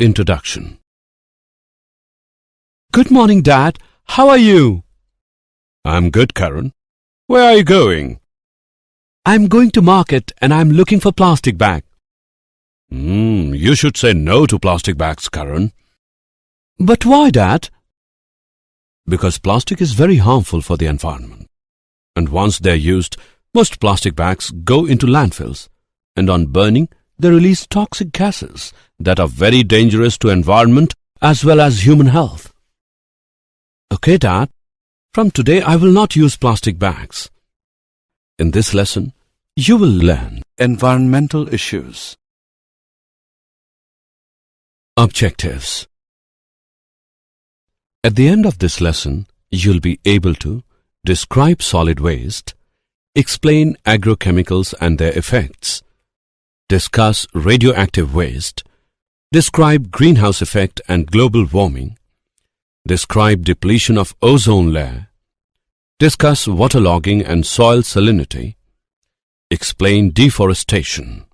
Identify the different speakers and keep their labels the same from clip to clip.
Speaker 1: Introduction. Good morning, Dad. How are you? I'm good, Karen. Where are you going? I'm going to market and I'm looking for plastic bag. You should say no to plastic bags, Karen. But why, Dad? Because plastic is very harmful for the environment. And once they're used, most plastic bags go into landfills. And on burning, they release toxic gases that are very dangerous to environment as well as human health. Okay, Dad. From today, I will not use plastic bags. In this lesson, you will learn environmental issues. Objectives. At the end of this lesson, you'll be able to describe solid waste, explain agrochemicals and their effects, discuss radioactive waste, describe greenhouse effect and global warming, describe depletion of ozone layer, discuss waterlogging and soil salinity, explain deforestation.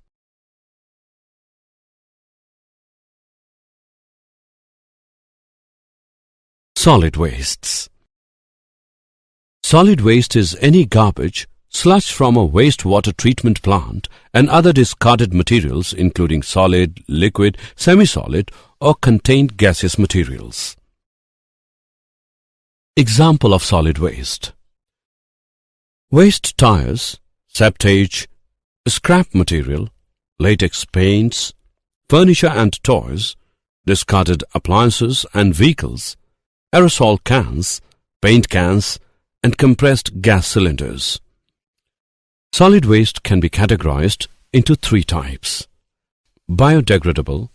Speaker 1: Solid wastes. Solid waste is any garbage, sludge from a wastewater treatment plant and other discarded materials including solid, liquid, semi-solid or contained gaseous materials. Example of solid waste. Waste tires, septage, scrap material, latex paints, furniture and toys, discarded appliances and vehicles, aerosol cans, paint cans and compressed gas cylinders. Solid waste can be categorized into three types: biodegradable,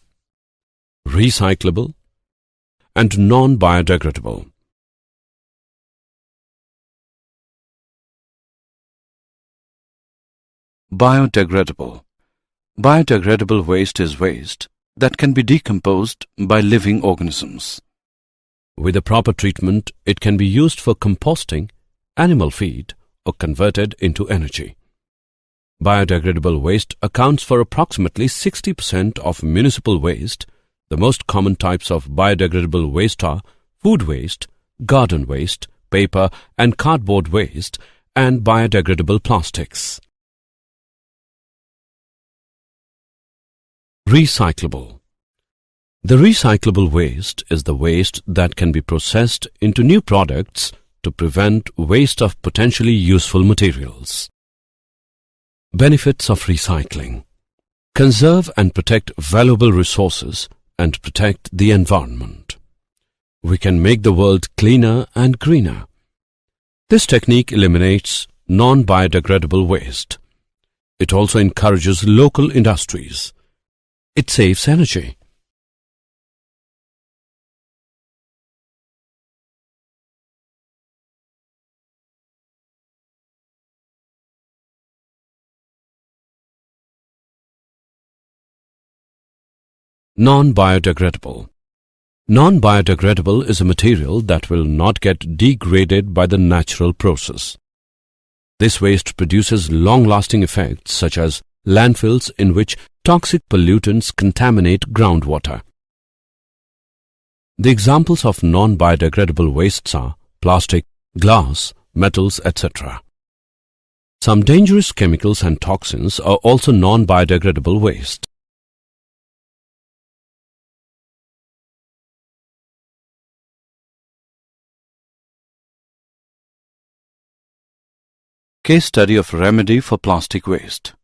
Speaker 1: recyclable, and non-biodegradable. Biodegradable. Biodegradable waste is waste that can be decomposed by living organisms. With a proper treatment, it can be used for composting, animal feed, or converted into energy. Biodegradable waste accounts for approximately 60% of municipal waste. The most common types of biodegradable waste are food waste, garden waste, paper and cardboard waste, and biodegradable plastics. Recyclable. The recyclable waste is the waste that can be processed into new products to prevent waste of potentially useful materials. Benefits of recycling. Conserve and protect valuable resources and protect the environment. We can make the world cleaner and greener. This technique eliminates non-biodegradable waste. It also encourages local industries. It saves energy. Non-biodegradable. Non-biodegradable is a material that will not get degraded by the natural process. This waste produces long-lasting effects such as landfills in which toxic pollutants contaminate groundwater. The examples of non-biodegradable wastes are plastic, glass, metals, etc. Some dangerous chemicals and toxins are also non-biodegradable waste. Case study of remedy for plastic waste.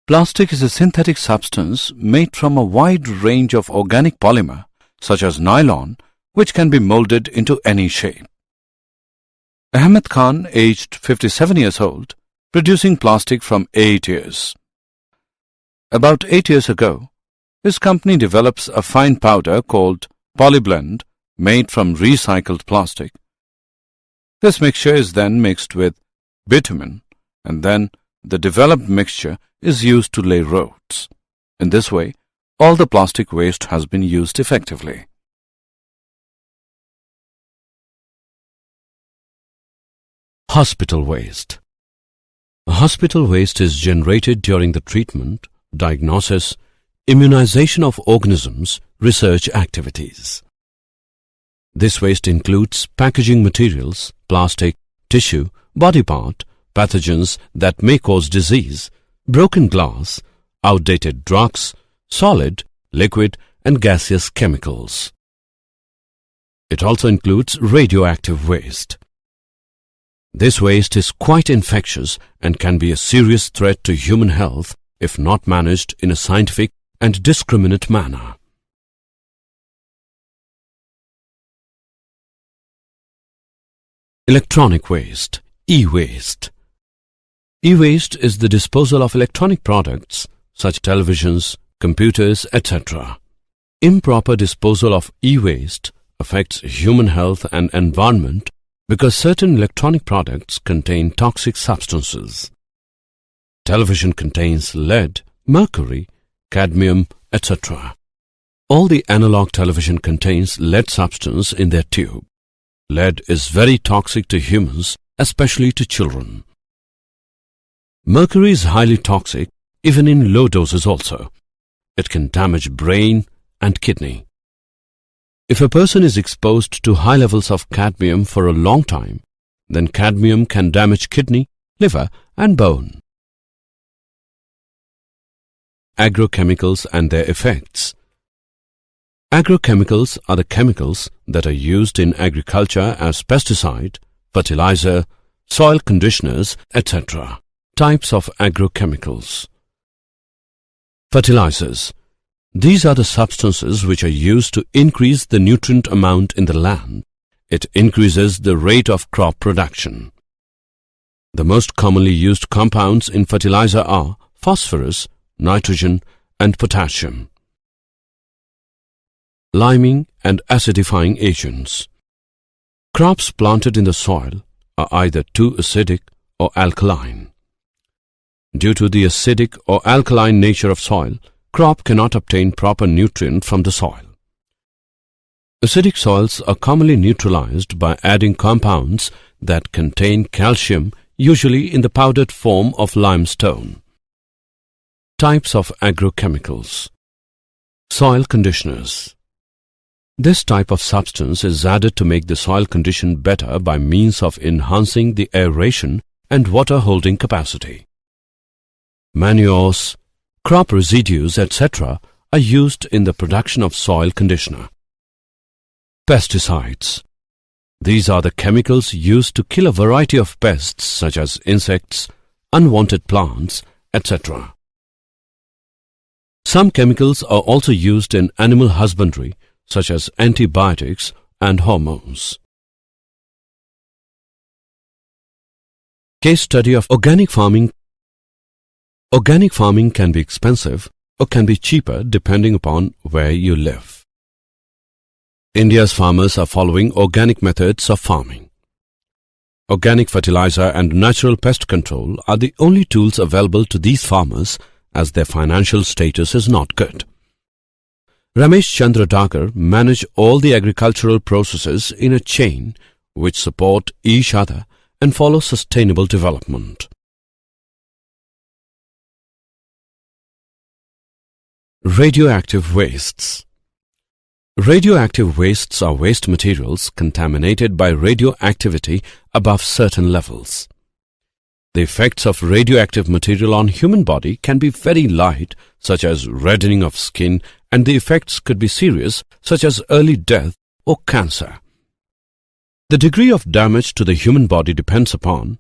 Speaker 1: Plastic is a synthetic substance made from a wide range of organic polymer, such as nylon, which can be molded into any shape. Ahmed Khan, aged 57 years old, producing plastic from 8 years. About 8 years ago, his company develops a fine powder called polyblend made from recycled plastic. This mixture is then mixed with bitumen, and then the developed mixture is used to lay roads. In this way, all the plastic waste has been used effectively. Hospital waste. Hospital waste is generated during the treatment, diagnosis, immunization of organisms research activities. This waste includes packaging materials, plastic, tissue, body part, pathogens that may cause disease, broken glass, outdated drugs, solid, liquid and gaseous chemicals. It also includes radioactive waste. This waste is quite infectious and can be a serious threat to human health if not managed in a scientific and discriminate manner. Electronic waste, e-waste. E-waste is the disposal of electronic products such as televisions, computers, etc. Improper disposal of e-waste affects human health and environment because certain electronic products contain toxic substances. Television contains lead, mercury, cadmium, etc. All the analog television contains lead substance in their tube. Lead is very toxic to humans, especially to children. Mercury is highly toxic even in low doses also. It can damage brain and kidney. If a person is exposed to high levels of cadmium for a long time, then cadmium can damage kidney, liver and bone. Agrochemicals and their effects. Agrochemicals are the chemicals that are used in agriculture as pesticide, fertilizer, soil conditioners, etc. Types of agrochemicals. Fertilizers. These are the substances which are used to increase the nutrient amount in the land. It increases the rate of crop production. The most commonly used compounds in fertilizer are phosphorus, nitrogen and potassium. Liming and acidifying agents. Crops planted in the soil are either too acidic or alkaline. Due to the acidic or alkaline nature of soil, crop cannot obtain proper nutrient from the soil. Acidic soils are commonly neutralized by adding compounds that contain calcium, usually in the powdered form of limestone. Types of agrochemicals. Soil conditioners. This type of substance is added to make the soil condition better by means of enhancing the aeration and water holding capacity. Manures, crop residues, etc. are used in the production of soil conditioner. Pesticides. These are the chemicals used to kill a variety of pests such as insects, unwanted plants, etc. Some chemicals are also used in animal husbandry such as antibiotics and hormones. Case study of organic farming. Organic farming can be expensive or can be cheaper depending upon where you live. India's farmers are following organic methods of farming. Organic fertilizer and natural pest control are the only tools available to these farmers as their financial status is not good. Ramesh Chandra Dagar manage all the agricultural processes in a chain which support each other and follow sustainable development. Radioactive wastes. Radioactive wastes are waste materials contaminated by radioactivity above certain levels. The effects of radioactive material on human body can be very light, such as reddening of skin, and the effects could be serious, such as early death or cancer. The degree of damage to the human body depends upon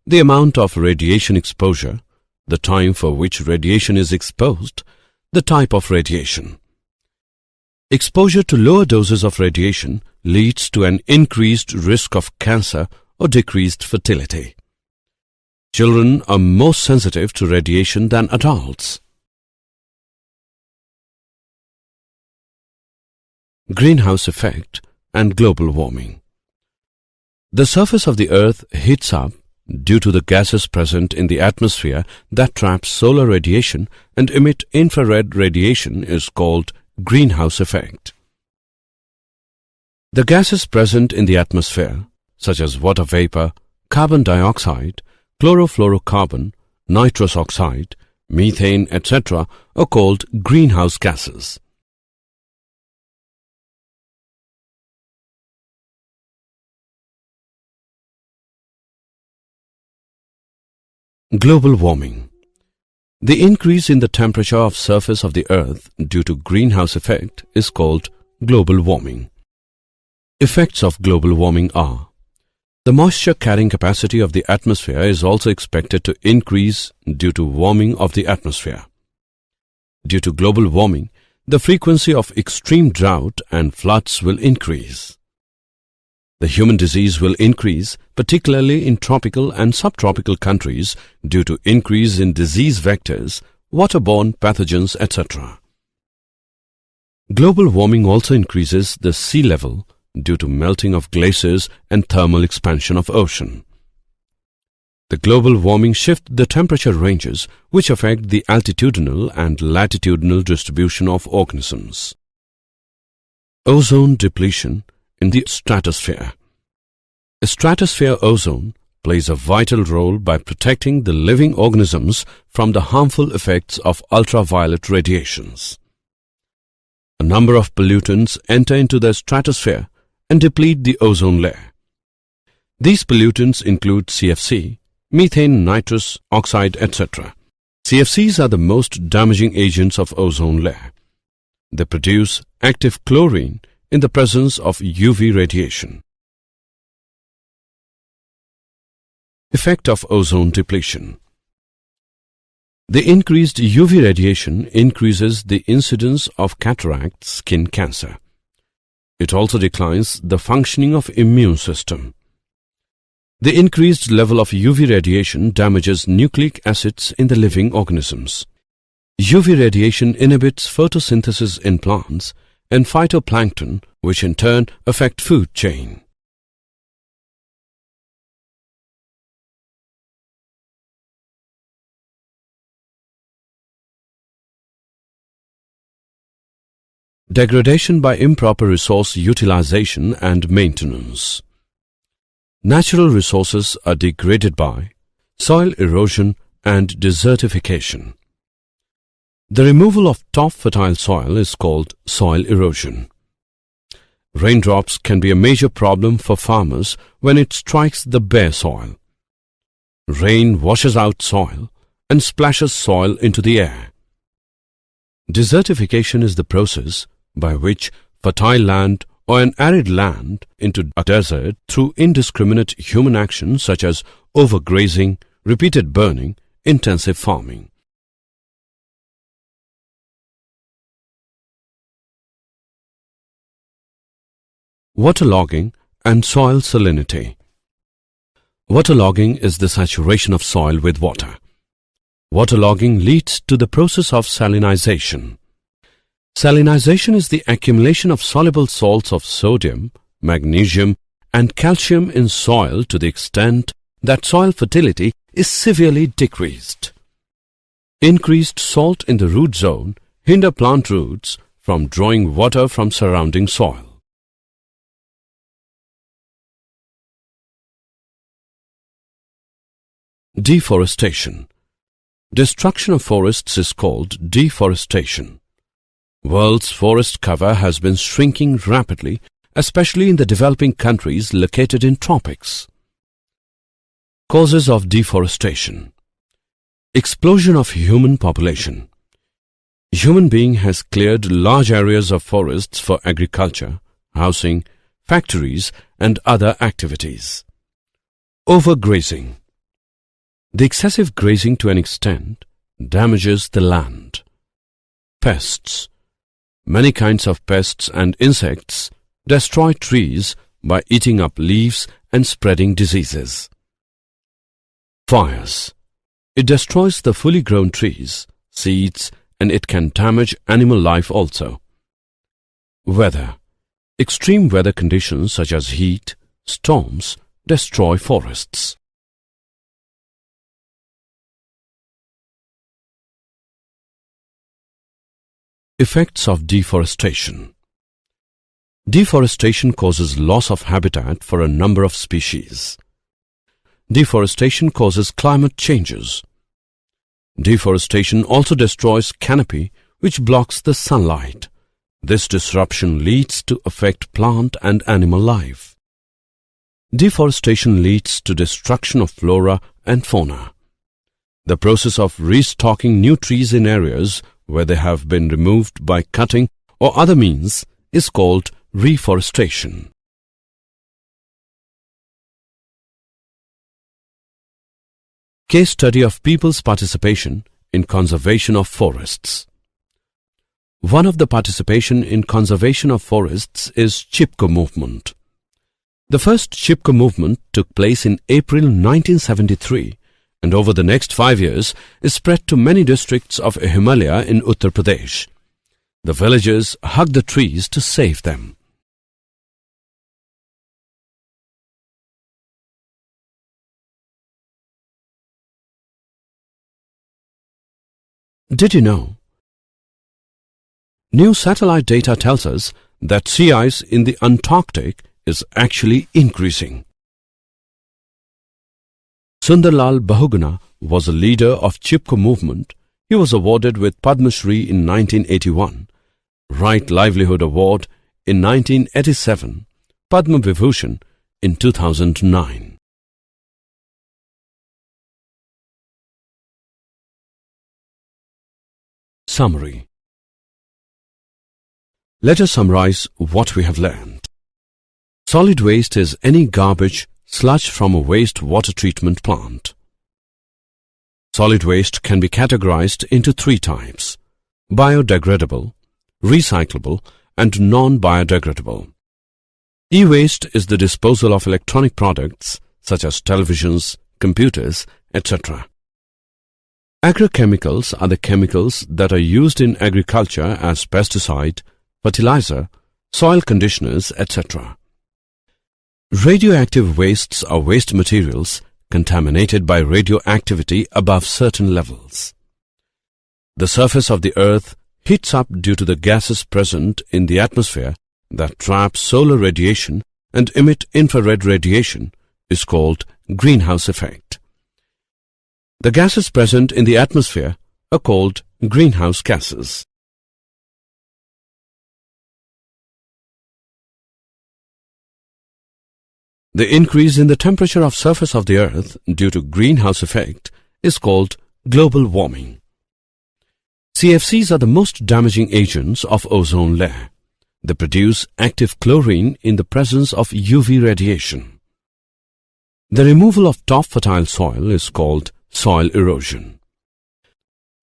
Speaker 1: the amount of radiation exposure, the time for which radiation is exposed, the type of radiation. Exposure to lower doses of radiation leads to an increased risk of cancer or decreased fertility. Children are more sensitive to radiation than adults. Greenhouse effect and global warming. The surface of the earth heats up due to the gases present in the atmosphere that trap solar radiation and emit infrared radiation is called greenhouse effect. The gases present in the atmosphere, such as water vapor, carbon dioxide, chlorofluorocarbon, nitrous oxide, methane, etc. are called greenhouse gases. Global warming. The increase in the temperature of surface of the earth due to greenhouse effect is called global warming. Effects of global warming are: the moisture carrying capacity of the atmosphere is also expected to increase due to warming of the atmosphere. Due to global warming, the frequency of extreme drought and floods will increase. The human disease will increase, particularly in tropical and subtropical countries due to increase in disease vectors, waterborne pathogens, etc. Global warming also increases the sea level due to melting of glaciers and thermal expansion of ocean. The global warming shift the temperature ranges which affect the altitudinal and latitudinal distribution of organisms. Ozone depletion in the stratosphere. A stratosphere ozone plays a vital role by protecting the living organisms from the harmful effects of ultraviolet radiations. A number of pollutants enter into the stratosphere and deplete the ozone layer. These pollutants include CFC, methane, nitrous oxide, etc. CFCs are the most damaging agents of ozone layer. They produce active chlorine in the presence of UV radiation. Effect of ozone depletion. The increased UV radiation increases the incidence of cataract skin cancer. It also declines the functioning of immune system. The increased level of UV radiation damages nucleic acids in the living organisms. UV radiation inhibits photosynthesis in plants and phytoplankton, which in turn affect food chain. Degradation by improper resource utilization and maintenance. Natural resources are degraded by soil erosion and desertification. The removal of top fertile soil is called soil erosion. Raindrops can be a major problem for farmers when it strikes the bare soil. Rain washes out soil and splashes soil into the air. Desertification is the process by which fertile land or an arid land into a desert through indiscriminate human action such as overgrazing, repeated burning, intensive farming. Waterlogging and soil salinity. Waterlogging is the saturation of soil with water. Waterlogging leads to the process of salinization. Salinization is the accumulation of soluble salts of sodium, magnesium, and calcium in soil to the extent that soil fertility is severely decreased. Increased salt in the root zone hinder plant roots from drawing water from surrounding soil. Deforestation. Destruction of forests is called deforestation. World's forest cover has been shrinking rapidly, especially in the developing countries located in tropics. Causes of deforestation. Explosion of human population. Human being has cleared large areas of forests for agriculture, housing, factories, and other activities. Overgrazing. The excessive grazing to an extent damages the land. Pests. Many kinds of pests and insects destroy trees by eating up leaves and spreading diseases. Fires. It destroys the fully grown trees, seeds, and it can damage animal life also. Weather. Extreme weather conditions such as heat, storms, destroy forests. Effects of deforestation. Deforestation causes loss of habitat for a number of species. Deforestation causes climate changes. Deforestation also destroys canopy, which blocks the sunlight. This disruption leads to affect plant and animal life. Deforestation leads to destruction of flora and fauna. The process of restocking new trees in areas where they have been removed by cutting or other means is called reforestation. Case study of people's participation in conservation of forests. One of the participation in conservation of forests is Chipko movement. The first Chipko movement took place in April 1973 and over the next 5 years is spread to many districts of Himalaya in Uttar Pradesh. The villagers hug the trees to save them. Did you know? New satellite data tells us that sea ice in the Antarctic is actually increasing. Sundarlal Bahuguna was a leader of Chipko movement. He was awarded with Padma Shri in 1981, Right Livelihood Award in 1987, Padma Vibhushan in 2009. Summary. Let us summarize what we have learned. Solid waste is any garbage, sludge from a waste water treatment plant. Solid waste can be categorized into 3 types: biodegradable, recyclable, and non-biodegradable. E-waste is the disposal of electronic products such as televisions, computers, etc. Agrochemicals are the chemicals that are used in agriculture as pesticide, fertilizer, soil conditioners, etc. Radioactive wastes are waste materials contaminated by radioactivity above certain levels. The surface of the earth heats up due to the gases present in the atmosphere that trap solar radiation and emit infrared radiation is called greenhouse effect. The gases present in the atmosphere are called greenhouse gases. The increase in the temperature of surface of the earth due to greenhouse effect is called global warming. CFCs are the most damaging agents of ozone layer. They produce active chlorine in the presence of UV radiation. The removal of top fertile soil is called soil erosion.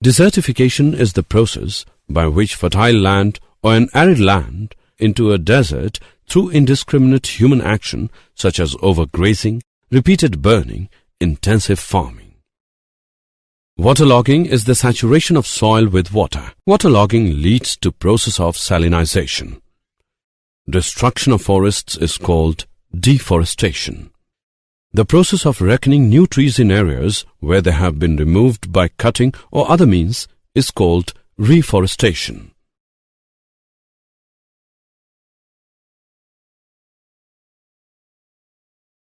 Speaker 1: Desertification is the process by which fertile land or an arid land into a desert through indiscriminate human action such as overgrazing, repeated burning, intensive farming. Waterlogging is the saturation of soil with water. Waterlogging leads to process of salinization. Destruction of forests is called deforestation. The process of reckoning new trees in areas where they have been removed by cutting or other means is called reforestation.